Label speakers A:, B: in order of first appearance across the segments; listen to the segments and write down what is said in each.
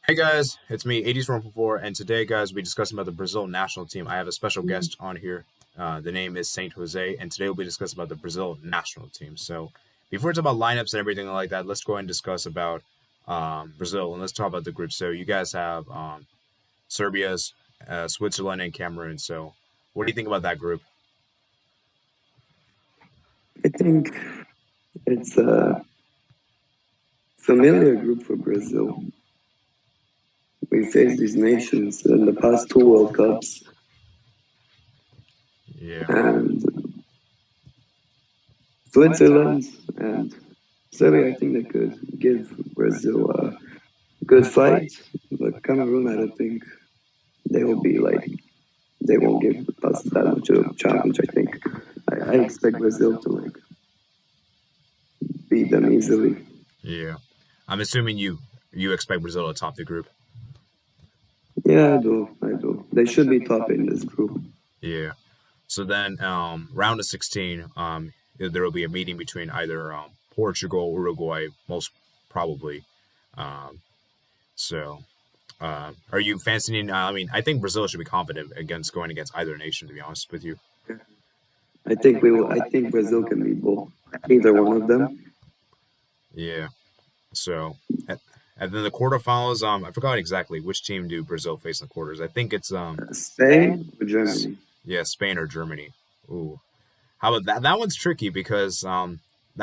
A: Hey guys, it's me, 80s from 4, and today, guys, we'll be discussing about the Brazil national team. I have a special guest on here. The name is Saint Jose, and today we'll be discussing about the Brazil national team. So, before we talk about lineups and everything like that, let's go ahead and discuss about Brazil, and let's talk about the group. So, you guys have Serbia's, Switzerland, and Cameroon. So, what do you think about that group?
B: I think it's a familiar group for Brazil. We faced these nations in the past two World Cups,
A: Yeah,
B: and Switzerland and Serbia. I think they could give Brazil a good fight, but Cameroon, I don't think they will be like they won't give us that much of a challenge. I think I expect Brazil to beat them easily.
A: yeah. I'm assuming you expect Brazil to top the group.
B: Yeah, I do. I do. They should be top in this group.
A: Yeah. So then, round of 16, there will be a meeting between either Portugal, Uruguay, most probably. Um, so, are you fancying? I mean, I think Brazil should be confident against going against either nation. To be honest with you.
B: I think we will. I think Brazil can beat both, either one of them.
A: Yeah. So, and then the quarterfinals. I forgot exactly which team do Brazil face in the quarters. I think it's
B: Spain or Germany.
A: yeah, Spain or Germany. Ooh, how about that? That one's tricky because that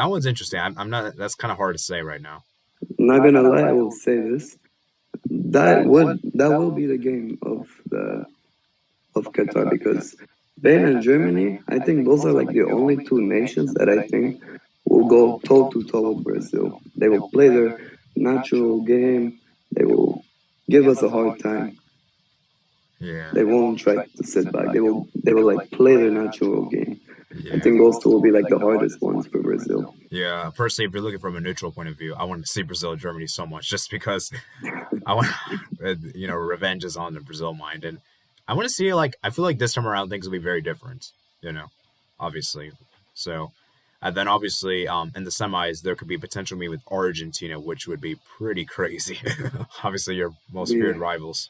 A: one's interesting. I'm not. That's kind of hard to say right now.
B: Not gonna lie, I will say this. That will be the game of Qatar because Spain and Germany. I think those are like the only two nations that I think will go toe to toe with Brazil. They will play their natural game. They will give us a hard time.
A: Yeah.
B: They won't try to sit back. They will like play their natural game. I
A: Yeah.
B: think those two will be like the hardest ones for Brazil.
A: Yeah. Personally, if you're looking from a neutral point of view, I want to see Brazil Germany so much just because I want, revenge is on the Brazil mind. And I want to see, like, I feel like this time around things will be very different, obviously. So, and then obviously, in the semis, there could be potential meet with Argentina, which would be pretty crazy. Obviously, your most feared
B: We,
A: rivals.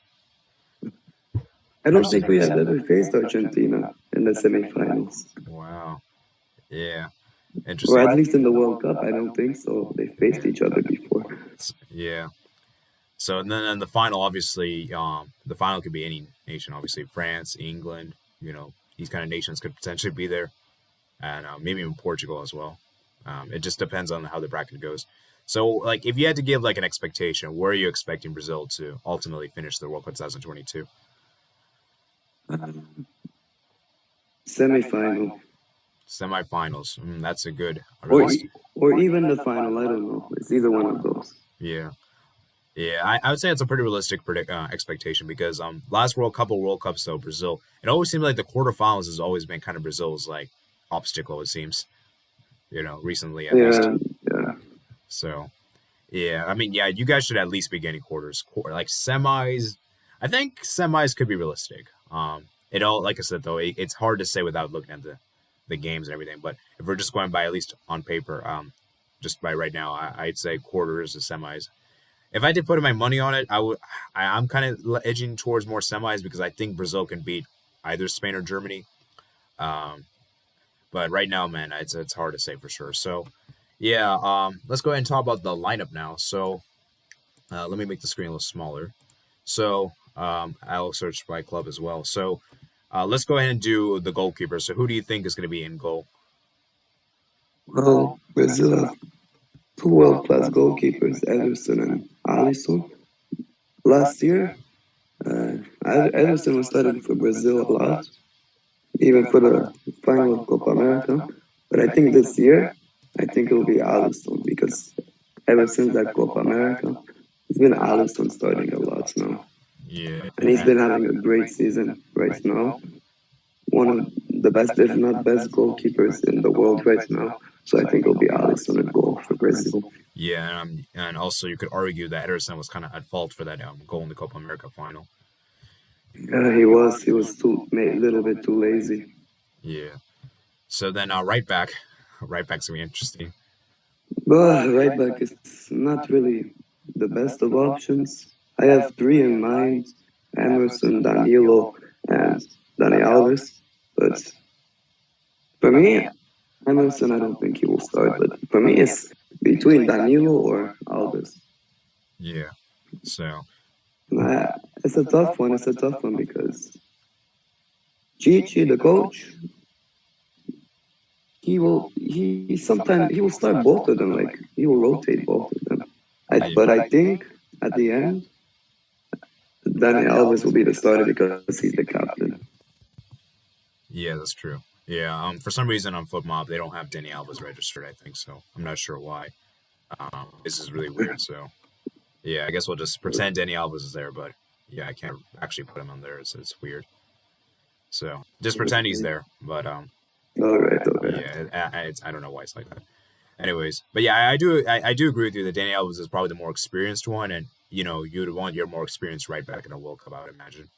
B: I don't think we have ever faced Argentina in the semifinals,
A: Wow. Yeah.
B: or
A: Interesting.
B: at least in the World Cup. I don't think so. They faced each other before.
A: Yeah. So and then in the final, obviously, the final could be any nation. Obviously, France, England. These kind of nations could potentially be there, and maybe even Portugal as well. It just depends on how the bracket goes. So, like, if you had to give like an expectation, where are you expecting Brazil to ultimately finish the World Cup 2022?
B: Um, Semifinal,
A: Semifinals. That's a
B: or
A: realistic.
B: or even the final. I don't know. It's either one of those.
A: Yeah. Yeah, I would say it's a pretty realistic expectation because last World Cups though Brazil, it always seemed like the quarterfinals has always been kind of Brazil's like obstacle. It seems recently at least.
B: Yeah, yeah.
A: So yeah, I mean yeah, you guys should at least be getting quarters, like semis. I think semis could be realistic. It all like I said though, it's hard to say without looking at the games and everything. But if we're just going by at least on paper, just by right now, I'd say quarters to semis. If I did put my money on it, I'm kind of edging towards more semis because I think Brazil can beat either Spain or Germany. Um, but right now, man, it's hard to say for sure. So yeah, let's go ahead and talk about the lineup now. So let me make the screen a little smaller. So I'll search by club as well. So let's go ahead and do the goalkeeper. So who do you think is going to be in goal?
B: Well, Brazil have two world-class goalkeepers, Ederson and Alisson. Last year, uh, Ederson was starting for Brazil a lot, even for the final of Copa America. But I think this year, I think it will be Alisson because ever since that Copa America, it's been Alisson starting a lot now.
A: Yeah,
B: And he's been having a great season right now. One of the best, if not best, goalkeepers in the world right now. So I think it'll be Alisson at goal for Brazil.
A: yeah, and also you could argue that Ederson was kind of at fault for that goal in the Copa America final.
B: He was too a little bit too lazy.
A: Yeah. So then right back's gonna be interesting.
B: But right back is not really the best of options. I have three in mind: Emerson, Danilo, and Dani Alves. But for me, Emerson, I don't think he will start. But for me, it's between Danilo or Alves.
A: Yeah. So.
B: It's a tough one. It's a tough one because Chichi, the coach, he will start both of them. Like he will rotate both of them. But I think at the end, Dani Alves will be the starter because he's the captain.
A: Yeah, that's true. Yeah. For some reason on FootMob they don't have Dani Alves registered. I think so. I'm not sure why. This is really weird. So. Yeah, I guess we'll just pretend Dani Alves is there, but yeah, I can't actually put him on there. It's weird. So just pretend he's there. But
B: All right.
A: yeah, I don't know why it's like that. Anyways, but yeah, I do agree with you that Dani Alves is probably the more experienced one, and you'd want your more experienced right back in a World Cup, I would imagine.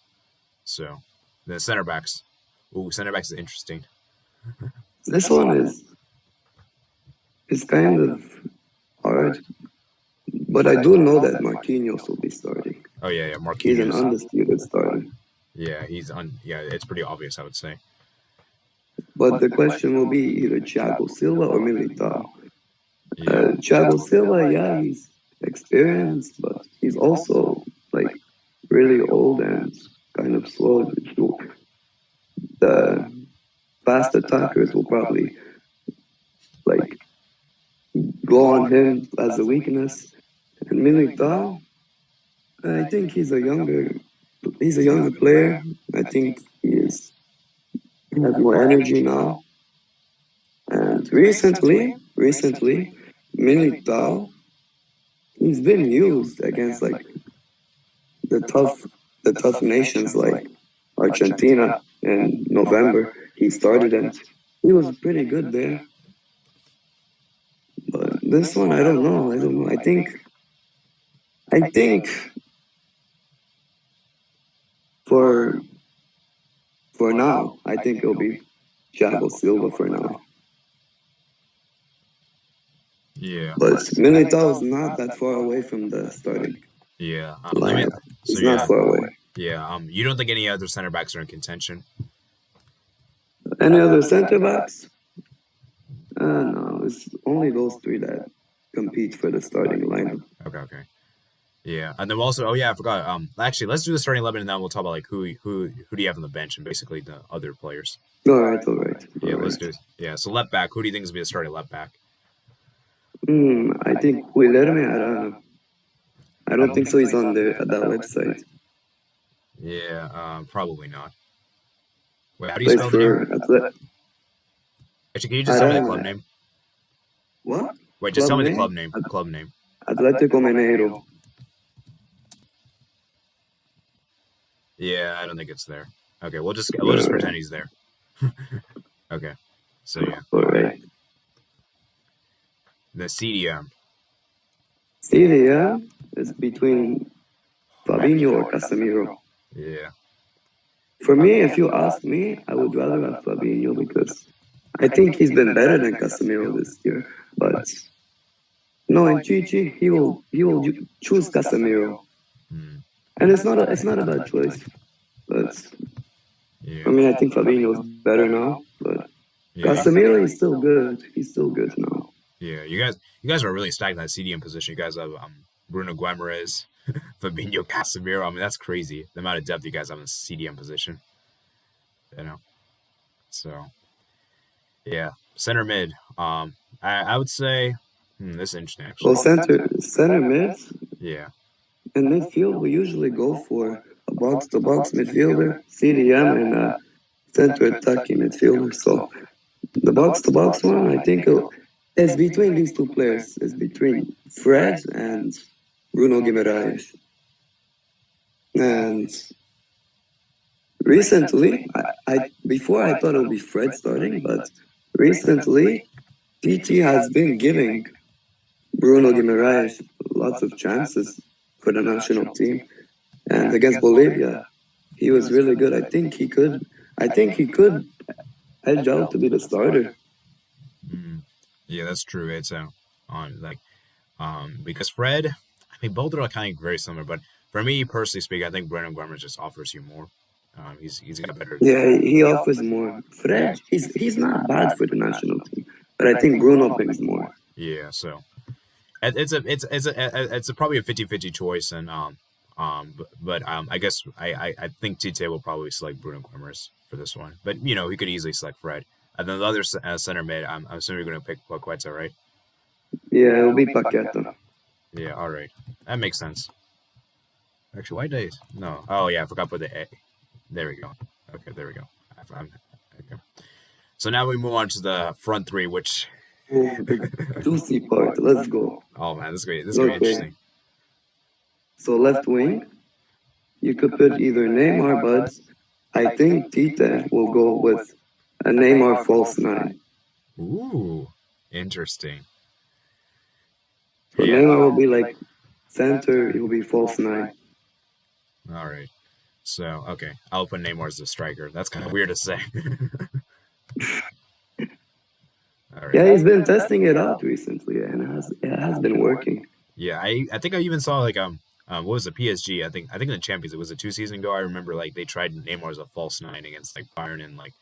A: So the center backs. Ooh, center backs is interesting.
B: This one is kind of hard. But I do know that Marquinhos will be starting.
A: Oh yeah, Marquinhos.
B: He's an undisputed starter.
A: Yeah, it's pretty obvious, I would say.
B: But the question will be either Thiago Silva or Militao. Thiago Silva, yeah, he's experienced, but he's also like really old and kind of slow. The fast attackers will probably like go on him as a weakness. And Militao, I think he's a younger player. I think he has more energy now. And recently, Militao, he's been used against like the tough nations like Argentina in November. He started and he was pretty good there. But this one, I don't know. I think for now, I think it'll be Thiago Silva for now.
A: Yeah.
B: But Militao is not that far away from the starting.
A: Yeah.
B: Lineup. He's not far away.
A: Yeah. You don't think any other center backs are in contention?
B: Any other center backs? No, it's only those three that compete for the starting lineup.
A: Okay. Yeah, and then we'll also. Oh yeah, I forgot. Actually, let's do the starting 11, and then we'll talk about like who do you have on the bench and basically the other players.
B: All right.
A: Yeah, let's do it. Yeah, so left back. Who do you think is going to be the starting left back?
B: I think Guilherme Arana. I don't think so. He's on that website.
A: Yeah, probably not. Wait, how do you spell the name? Actually, can you just tell me the club name?
B: What?
A: Wait, just tell me the club name. Club name.
B: Atlético Mineiro.
A: Yeah, I don't think it's there. Okay, we'll just pretend he's there. Okay, so yeah.
B: All right.
A: The CDM.
B: CDM is between Fabinho or Casemiro.
A: Yeah.
B: For me, if you ask me, I would rather have Fabinho because I think he's been better than Casemiro this year. But no, in Chichi, he will choose Casemiro, and it's not a bad choice. But I mean, I think Fabinho's better now. But Casemiro is still good. He's still good now.
A: Yeah, you guys are really stacked in that CDM position. You guys have Bruno Guimaraes, Fabinho, Casemiro. I mean, that's crazy. The amount of depth you guys have in the CDM position. So, yeah, center mid. I would say this is interesting actually.
B: Well, center mid.
A: Yeah.
B: In midfield, we usually go for a box-to-box midfielder, CDM, and a center attacking midfielder. So the box-to-box one, I think it's between these two players. It's between Fred and Bruno Guimaraes. And recently, before I thought it would be Fred starting, but recently, PT has been giving Bruno Guimaraes lots of chances for the national team. And against Bolivia, he was really good. I think he could edge out to be the starter.
A: Yeah, that's true. It's because Fred, I mean, both are kind of very similar, but For me, personally speaking, I think Brandon Guimaraes just offers you more. He's got better.
B: Yeah, he offers more.
A: Yeah.
B: Fred, he's not bad for the national team, but I think Bruno brings more.
A: Yeah. So it's probably a 50-50 choice, and I guess I think Tite will probably select Bruno Guimaraes for this one, but he could easily select Fred. And then the other center mid, I'm assuming you're going to pick Paqueta, right?
B: Yeah, it'll be Paqueta.
A: Yeah, all right. That makes sense. Actually, why did I? No. Oh, yeah, I forgot to put the A. There we go. Okay, there we go. Okay. So now we move on to the front three, which...
B: The juicy part. Let's go.
A: Oh, man, this is great. This is going to be interesting.
B: So left wing, you could put either Neymar, but I think Tite will go with a Neymar false nine.
A: Ooh, interesting.
B: So
A: Yeah.
B: Neymar will be like center, he will be false nine.
A: All right. So, okay. I'll put Neymar as the striker. That's kind of weird to say. All right.
B: Yeah, he's been testing it out recently, and it has been working.
A: Yeah, I think I even saw like what was the PSG? I think in the Champions, it was 2 seasons ago. I remember like they tried Neymar as a false nine against like Bayern and like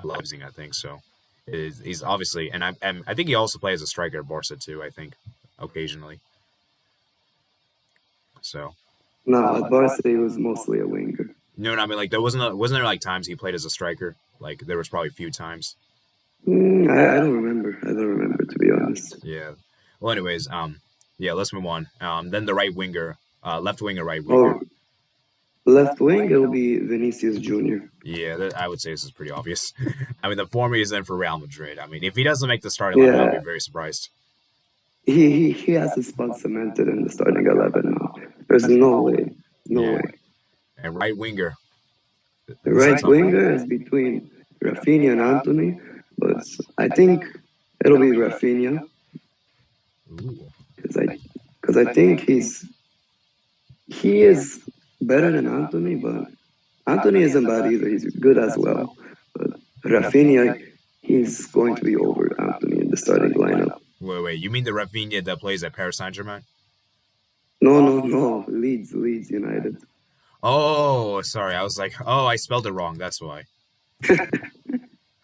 A: Leipzig, I think. So he's obviously, and I think he also plays as a striker at Barca too. I think occasionally. So.
B: No, at Barca he was mostly a winger.
A: No, I mean like there wasn't there like times he played as a striker? Like there was probably a few times.
B: I don't remember. I don't remember, to be honest.
A: Yeah. Well, anyways, yeah, let's move on. Then the right winger, left winger, right winger.
B: Oh, left wing, it'll be Vinicius Jr.
A: Yeah, I would say this is pretty obvious. I mean, the form he's in for Real Madrid. I mean, if he doesn't make the starting lineup, I'll be very surprised.
B: He has his spot cemented in the starting 11 now. There's no way. No way.
A: And right winger.
B: The right winger is between Rafinha and Anthony, but I think it'll be Rafinha. Because I think he is better than Anthony, but Anthony isn't bad either. He's good as well. But Rafinha, he's going to be over Anthony in the starting lineup.
A: Wait. You mean the Rafinha that plays at Paris Saint-Germain?
B: No. Leeds United.
A: Oh, sorry. I was like, I spelled it wrong. That's why.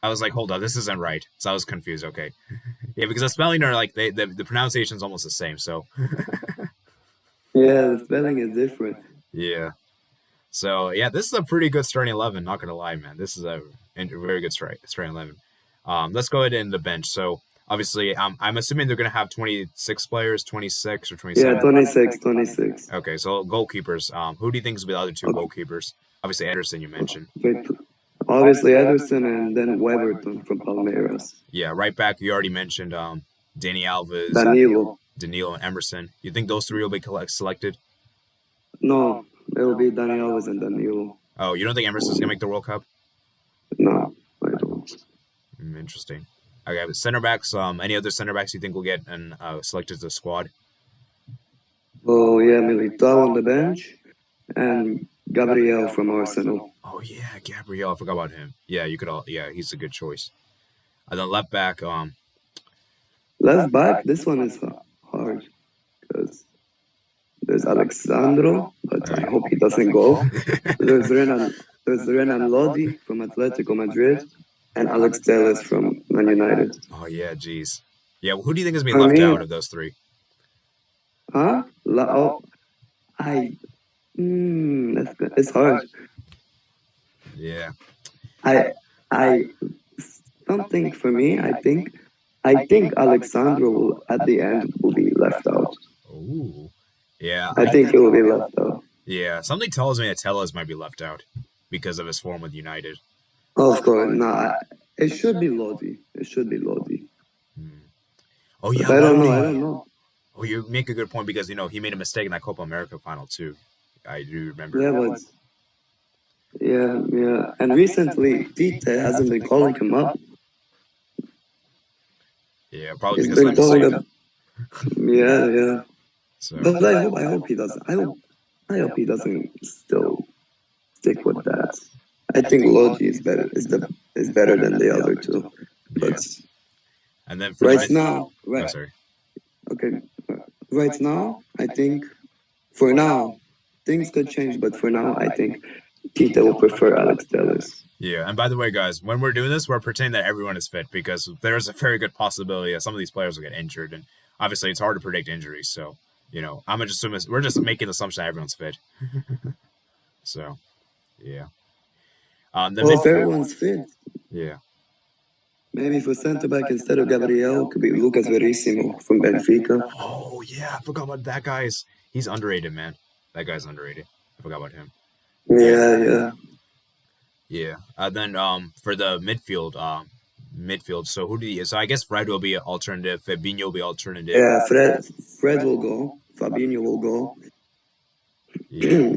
A: I was like, hold on, this isn't right. So I was confused. Okay. Yeah, because the spelling are like, the pronunciation is almost the same. So.
B: Yeah, the spelling is different.
A: Yeah. So, yeah, this is a pretty good starting 11. Not going to lie, man. This is a very good starting 11. Let's go ahead and the bench. So, obviously, I'm assuming they're going to have 26 players, 26 or 27.
B: Yeah, 26.
A: Okay, so goalkeepers. Who do you think is the other two goalkeepers? Obviously, Ederson, you mentioned.
B: Obviously, Ederson and then Weberton from Palmeiras.
A: Yeah, right back, you already mentioned Dani Alves, Danilo, and Emerson. You think those three will be selected?
B: No, it'll be Dani Alves and Danilo.
A: Oh, you don't think Emerson's going to make the World Cup?
B: No, I don't.
A: Interesting. Okay, center backs. Any other center backs you think will get selected to the squad?
B: Oh yeah, Militao on the bench, and Gabriel from Arsenal.
A: Oh yeah, Gabriel. I forgot about him. Yeah, you could all. Yeah, he's a good choice. And then left back.
B: Left back. This one is hard because there's Alexandro, but I hope he doesn't go. There's Renan Lodi from Atletico Madrid. And Alex Telles from Man United.
A: Oh, yeah, geez. Yeah, who do you think is being left out of those three?
B: Huh? It's hard.
A: Yeah.
B: Something for me, I think Alexandro will, at the end, will be left out.
A: Ooh. Yeah.
B: I think he will be left out.
A: Yeah, something tells me that Telles might be left out because of his form with United.
B: Of course, no. It should be Lodi.
A: Oh yeah,
B: I don't know.
A: Oh, you make a good point because he made a mistake in that Copa America final too. I do remember.
B: Yeah, but and recently Tite hasn't been calling him up.
A: Yeah, probably
B: He's
A: because
B: been
A: of
B: Yeah.
A: So.
B: But I hope he doesn't. I hope he doesn't still stick with that. I think Lodi is better. Is better than the other two. But
A: and then
B: now, okay. Right now, I think for now, things could change, but for now, I think Tita will prefer Alex Tellers.
A: Yeah, and by the way, guys, when we're doing this, we're pretending that everyone is fit because there's a very good possibility that some of these players will get injured, and obviously it's hard to predict injuries. So, I'm just assuming we're just making the assumption that everyone's fit. So, yeah.
B: If everyone's fit,
A: yeah.
B: maybe for centre back instead of Gabriel, could be Lucas Verissimo from Benfica.
A: Oh yeah, I forgot about that guy. He's underrated, man. That guy's underrated. I forgot about him.
B: Yeah.
A: Then for the midfield, So who do you? So I guess Fred will be an alternative. Fabinho will be alternative.
B: Yeah, Fred will go. Fabinho will go.
A: Yeah.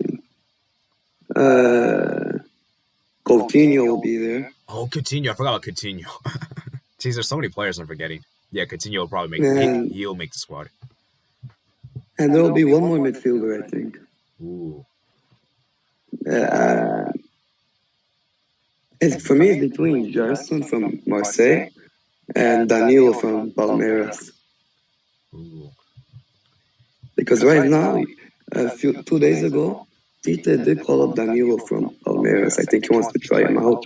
B: Coutinho will be there.
A: Oh, Coutinho! I forgot about Coutinho. Jeez, there's so many players I'm forgetting. Yeah, Coutinho will probably make. He'll make the squad.
B: And there will be one more midfielder, I think.
A: Ooh.
B: For me, it's between Gerson from Marseille and Danilo from Palmeiras.
A: Ooh.
B: Because right now, 2 days ago, Tite did call up Danilo from Palmeiras. I think he wants to try him out.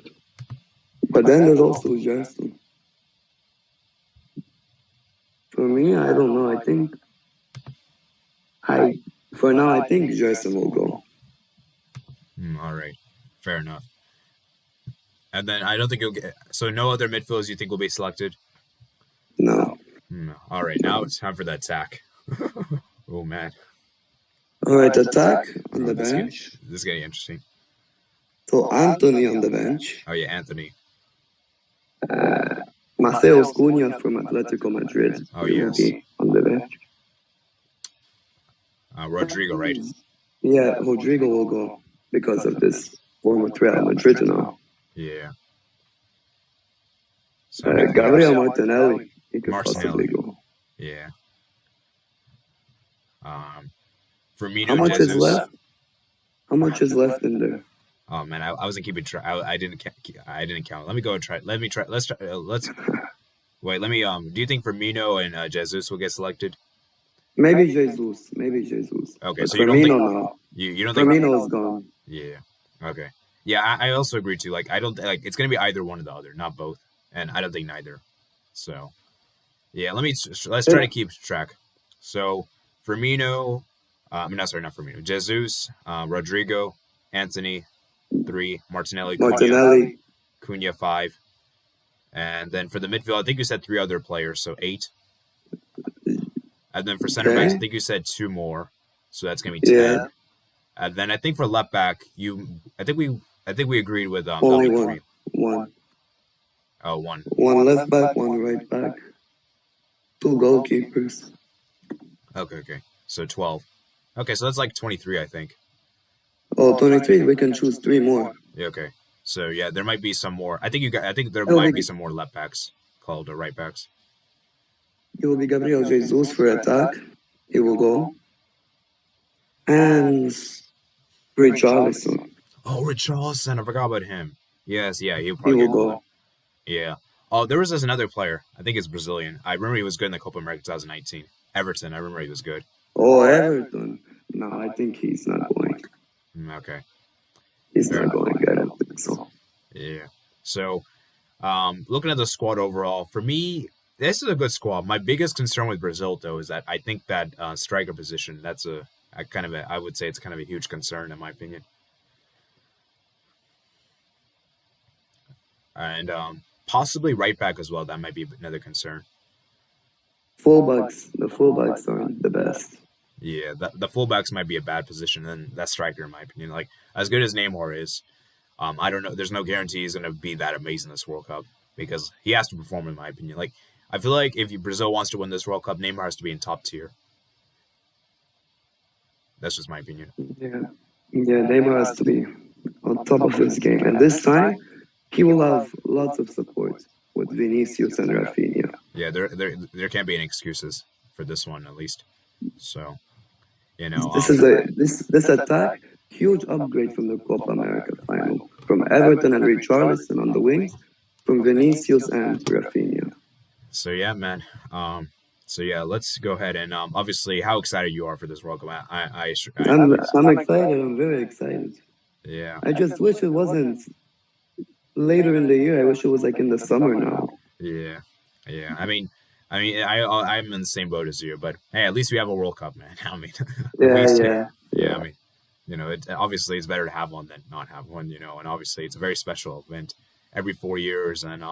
B: But then there's also Gerson. For me, I don't know. I think Gerson will go.
A: All right, fair enough. And then I don't think you'll get. So no other midfielders you think will be selected?
B: No.
A: All right, now it's time for the attack. Oh man.
B: All right, attack on the bench.
A: This is getting interesting.
B: So Anthony on the bench.
A: Oh yeah, Anthony.
B: Mateus Cunha from Atletico Madrid.
A: Oh yes.
B: On the bench.
A: Rodrigo, right?
B: Yeah, Rodrigo will go because of this form with Real Madrid now.
A: Yeah.
B: So Gabriel Martinelli. He could possibly go.
A: Yeah. Firmino.
B: How much
A: Jesus.
B: is left? How much is left in there?
A: Oh man, I wasn't keeping track. I didn't count. Let me go and try. Let me try. Let's try. Let's wait. Let me. Do you think Firmino and Jesus will get selected?
B: Maybe Jesus.
A: Okay,
B: but
A: so you don't think
B: no.
A: You don't think
B: Firmino is gone.
A: Yeah. Okay. Yeah, I also agree too. Like I don't like it's gonna be either one or the other, not both, and I don't think neither. So, yeah. Let's try to keep track. So Firmino. Not Firmino. Jesus, Rodrigo, Anthony, 3, Martinelli, Cunha 5, and then for the midfield, I think you said 3 other players, so 8. And then for center backs, I think you said 2 more, so that's gonna be 10.
B: Yeah.
A: And then I think for left back, I think we agreed with
B: only one. 1.
A: Oh, 1.
B: 1 left back, 1 right back, 2 goalkeepers.
A: Okay. So 12. Okay, so that's like 23, I think.
B: Oh, 23. We can choose 3 more.
A: Yeah, okay. So yeah, there might be some more. I think there might be some more left backs called right backs.
B: It will be Gabriel Jesus for attack. He will go. And Richarlison.
A: Oh, Richarlison. I forgot about him. Yes, yeah,
B: he will go.
A: Yeah. Oh, there was another player. I think it's Brazilian. I remember he was good in the Copa America 2019. Everton. I remember he was good.
B: Oh, Everton. No, I think he's not going.
A: Okay.
B: He's not going. I don't think so.
A: Yeah. So, looking at the squad overall, for me, this is a good squad. My biggest concern with Brazil, though, is that I think that striker position, I would say it's kind of a huge concern in my opinion. And possibly right back as well. That might be another concern.
B: The fullbacks aren't the best.
A: Yeah, the fullbacks might be a bad position than that striker, in my opinion. Like, as good as Neymar is, I don't know. There's no guarantee he's going to be that amazing this World Cup because he has to perform, in my opinion. Like, I feel like if Brazil wants to win this World Cup, Neymar has to be in top tier. That's just my opinion.
B: Yeah, Neymar has to be on top of his game. And this time, he will have lots of support with Vinicius and Rafinha.
A: Yeah, there can't be any excuses for this one, at least. So,
B: this attack, huge upgrade from the Copa America final. From Everton and Richarlison on the wings, from Vinicius and Rafinha.
A: So yeah, man. So yeah, let's go ahead and obviously how excited you are for this World Cup.
B: I'm excited. I'm very excited.
A: Yeah,
B: I just wish it wasn't later in the year. I wish it was like in the summer now.
A: yeah, yeah. I'm in the same boat as you, but hey, at least we have a World Cup, man. I mean, we,
B: Yeah, yeah,
A: yeah. I
B: yeah.
A: mean, it obviously it's better to have one than not have one, and obviously it's a very special event every 4 years, and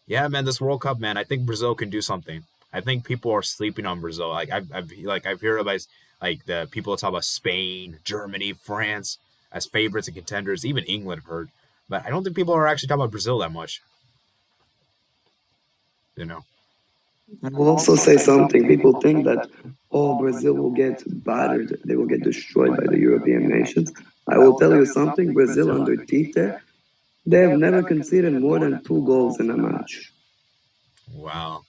A: yeah, man, this World Cup, man, I think Brazil can do something. I think people are sleeping on Brazil. I've heard about like the people talk about Spain, Germany, France as favorites and contenders, even England I've heard, but I don't think people are actually talking about Brazil that much. You know.
B: I will also say something. People think that, oh, Brazil will get battered. They will get destroyed by the European nations. I will tell you something. Brazil under Tite, they have never conceded more than 2 goals in a match.
A: Wow.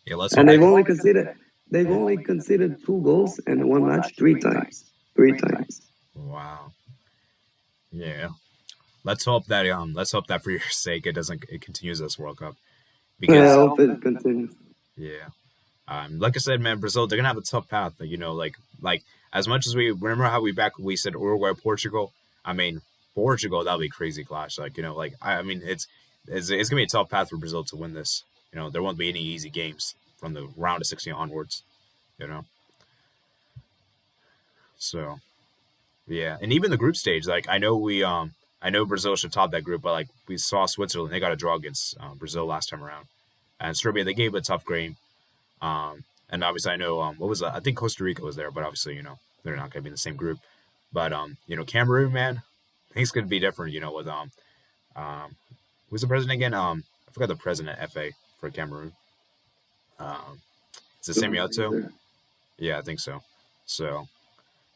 A: Yeah, let's
B: And
A: hope.
B: they've only conceded 2 goals in one match 3 times. 3 times.
A: Wow. Yeah. Let's hope that for your sake it continues this World Cup
B: I
A: because
B: hope it continues.
A: yeah. Like I said, man, Brazil they're gonna have a tough path. Like as much as we remember how we said Uruguay, Portugal. I mean, Portugal that'll be a crazy clash. I mean it's gonna be a tough path for Brazil to win this. There won't be any easy games from the round of 16 onwards. You know, so yeah, and even the group stage. Like I know Brazil should top that group, but like we saw Switzerland, they got a draw against Brazil last time around, and Serbia they gave a tough game. And obviously, I know what was that? I think Costa Rica was there, but obviously, they're not going to be in the same group. But Cameroon, man, things could be different. With um, who's the president again? I forgot the president FA for Cameroon. Um, is it Samioto? Yeah, I think so. So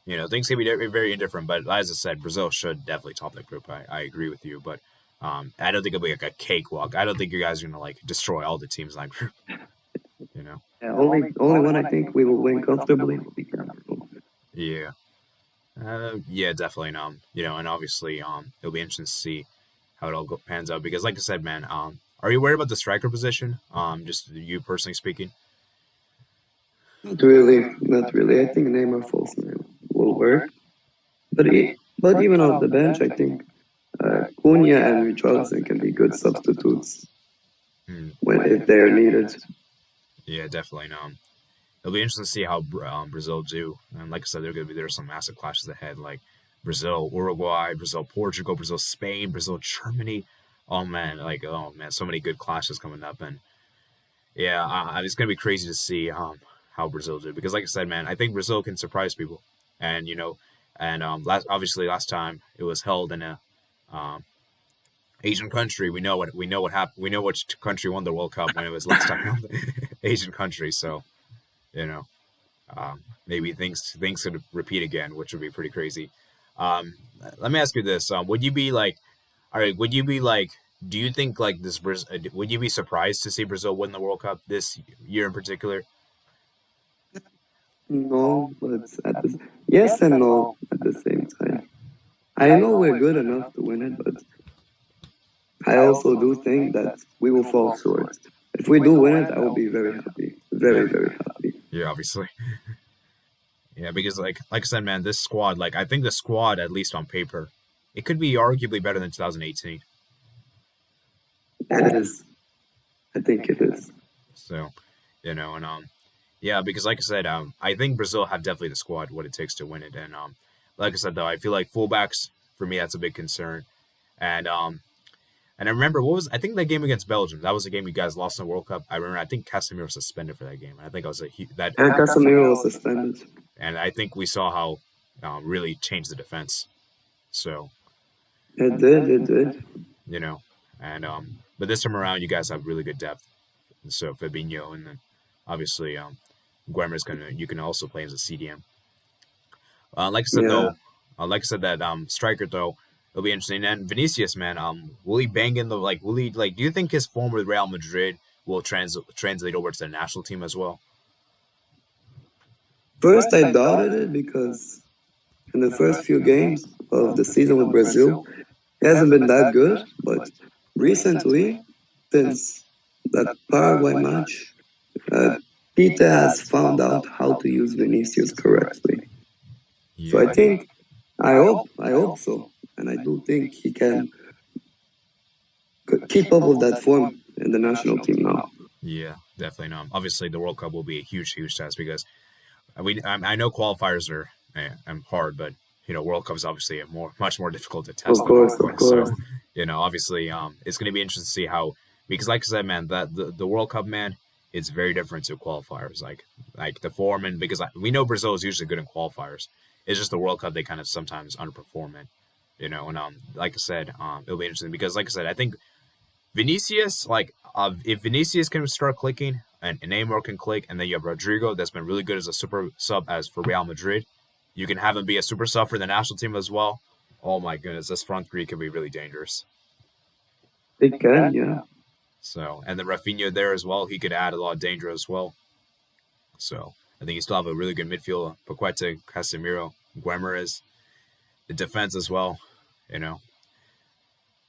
A: things can be very indifferent. But as I said, Brazil should definitely top that group. I agree with you, but I don't think it'll be like a cakewalk. I don't think you guys are gonna like destroy all the teams in that group. You know.
B: Yeah, only one I think we will win comfortably will be Cameroon.
A: Yeah. Yeah, definitely. And obviously, it'll be interesting to see how it all pans out because, like I said, man, are you worried about the striker position? Just you personally speaking.
B: Not really, not really. I think Neymar false nine will work, but even off the bench, I think Cunha and Richarlison can be good substitutes
A: Hmm.
B: when if they're needed.
A: Yeah, definitely. It'll be interesting to see how Brazil do. And like I said, there's some massive clashes ahead, like Brazil, Uruguay, Brazil, Portugal, Brazil, Spain, Brazil, Germany. Oh man, so many good clashes coming up, and yeah, it's gonna be crazy to see how Brazil do because, like I said, man, I think Brazil can surprise people, and last time it was held in a um, Asian country. We know what happened. We know which country won the World Cup when it was last time held Asian country. So you know, maybe things could repeat again, which would be pretty crazy. Um, Let me ask you this: would you be like, all right? Would you be like? Do you think like this? Would you be surprised to see Brazil win the World Cup this year in particular?
B: No, but yes and no at the same time. I know we're good enough to win it, but I also do think that we will fall short. If we do win it, I will be very happy,
A: Yeah,
B: very very happy.
A: yeah, obviously, yeah, because like I said, man, this squad, like I think the squad, at least on paper, it could be arguably better than 2018.
B: It is. I think it is.
A: So, and yeah, because like I said, I think Brazil have definitely the squad, what it takes to win it, and like I said though, I feel like fullbacks for me that's a big concern, and I remember I think that game against Belgium, that was a game you guys lost in the World Cup. I remember I think Casemiro was suspended for that game, and I think I was that,
B: And Casemiro was suspended.
A: and I think we saw how really changed the defense. So
B: It did. It did.
A: you know, and but this time around, you guys have really good depth. So Fabinho, and then obviously Guermer's you can also play as a CDM. Like I said
B: Yeah.
A: though, like I said that striker though, it'll be interesting. And Vinicius, man, will he bang in the like? Will he like? Do you think his form with Real Madrid will translate over to the national team as well?
B: First, I doubted it because in the first few games of the season with Brazil, he hasn't been that good. But recently, since that Paraguay match, uh, Tite has found out how to use Vinicius correctly. So I think, I hope so, and I do think he can keep up with that form in the national team now.
A: Yeah, definitely. No, obviously the World Cup will be a huge test because I know qualifiers are hard, but World Cup is obviously much more difficult to test.
B: Of course.
A: So obviously, it's going to be interesting to see how, because like I said, man, that the World Cup, man, it's very different to qualifiers. Like the form, and because we know Brazil is usually good in qualifiers. It's just the World Cup they kind of sometimes underperform in. And like I said, it'll be interesting because, like I said, I think Vinicius, if Vinicius can start clicking and Neymar can click, and then you have Rodrigo that's been really good as a super sub as for Real Madrid, you can have him be a super sub for the national team as well. Oh my goodness, this front three could be really dangerous.
B: It can, yeah.
A: So, and then Rafinha there as well, he could add a lot of danger as well. So, I think you still have a really good midfield. Paqueta, Casemiro, Guimaraes, the defense as well,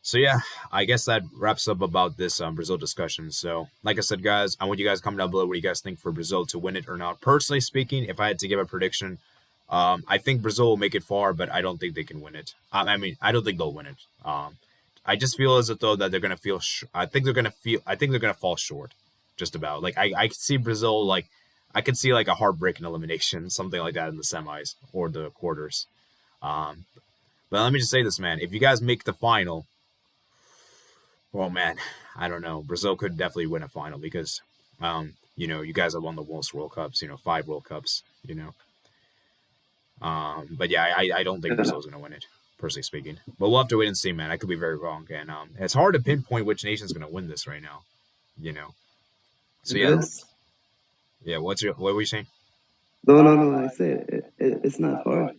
A: So yeah, I guess that wraps up about this Brazil discussion. So like I said, guys, I want you guys to comment down below what you guys think for Brazil to win it or not. Personally speaking, if I had to give a prediction, I think Brazil will make it far, but I don't think they can win it. I don't think they'll win it. I just feel as though that they're gonna feel. I think they're gonna fall short, just about. Like I could see Brazil I could see like a heartbreaking elimination, something like that in the semis or the quarters. But let me just say this, man. If you guys make the final, well, man, I don't know. Brazil could definitely win a final because, you guys have won the most World Cups. 5 World Cups. But yeah, I don't think Brazil's gonna win it, personally speaking. But we'll have to wait and see, man. I could be very wrong, and it's hard to pinpoint which nation's gonna win this right now. So yeah, yeah. What were you saying?
B: No. I say it's not hard.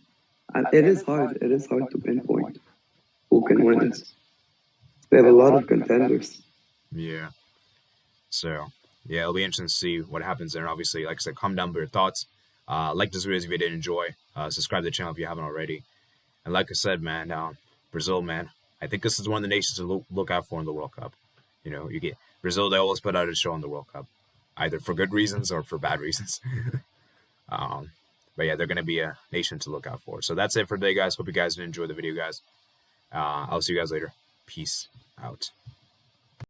B: It is hard. It is hard to pinpoint who can win it. We have a lot of contenders.
A: Yeah. So yeah, it'll be interesting to see what happens there. And obviously, like I said, comment down with your thoughts. Like this video if you did enjoy. Subscribe to the channel if you haven't already. And like I said, man, Brazil, man, I think this is one of the nations to look out for in the World Cup. You get Brazil, they always put out a show in the World Cup, either for good reasons or for bad reasons. But yeah, they're going to be a nation to look out for. So that's it for today, guys. Hope you guys did enjoy the video, guys. I'll see you guys later. Peace out.